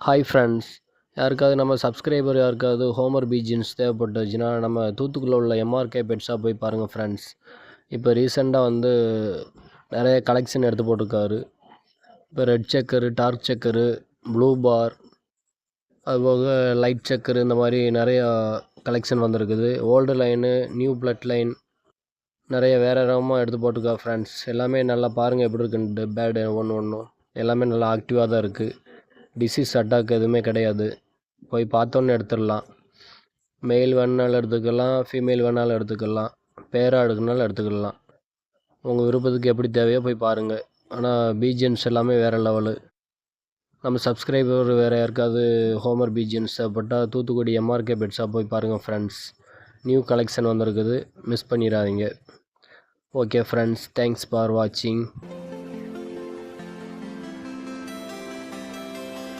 Hi friends, யாருக்காவது நம்ம subscriber யாருக்காவது ஹோமர் பி ஜீன்ஸ் தேவைப்பட்டுச்சுன்னா நம்ம தூத்துக்குடியில் உள்ள எம்ஆர்கே பெட் ஷாப் போய் பாருங்கள் ஃப்ரெண்ட்ஸ். இப்போ ரீசெண்டாக நிறைய கலெக்ஷன் எடுத்து போட்டிருக்காரு. இப்போ red checker, dark checker, blue bar, அதுபோக லைட் செக்கரு, இந்த மாதிரி நிறையா கலெக்ஷன் வந்திருக்குது. Old line, new blood line, நிறைய வேறு ரகமாக எடுத்து போட்டிருக்கா ஃப்ரெண்ட்ஸ். எல்லாமே நல்லா பாருங்கள் எப்படி இருக்குன்ட்டு. பேடு ஒன்றும் எல்லாமே நல்லா ஆக்டிவாக தான் இருக்குது. டிசீஸ் அட்டாக் எதுவுமே கிடையாது. போய் பார்த்தோன்னே எடுத்துடலாம். மெயில் வேணுனாலும் எடுத்துக்கலாம், ஃபீமேல் வேணாலும் எடுத்துக்கலாம், பேராக எடுக்கணுனாலும் எடுத்துக்கலாம். உங்கள் விருப்பத்துக்கு எப்படி தேவையோ போய் பாருங்கள். ஆனால் பீஜியன்ஸ் எல்லாமே வேறு லெவலு. நம்ம சப்ஸ்கிரைபர் வேறு யாருக்காவது ஹோமர் பீஜியன்ஸ் தேவைப்பட்டால் தூத்துக்குடி எம்ஆர்கே பெட் ஷாப் போய் பாருங்கள் ஃப்ரெண்ட்ஸ். நியூ கலெக்ஷன் வந்திருக்குது, மிஸ் பண்ணிடாதீங்க. ஓகே ஃப்ரெண்ட்ஸ், தேங்க்ஸ் ஃபார் வாட்சிங்.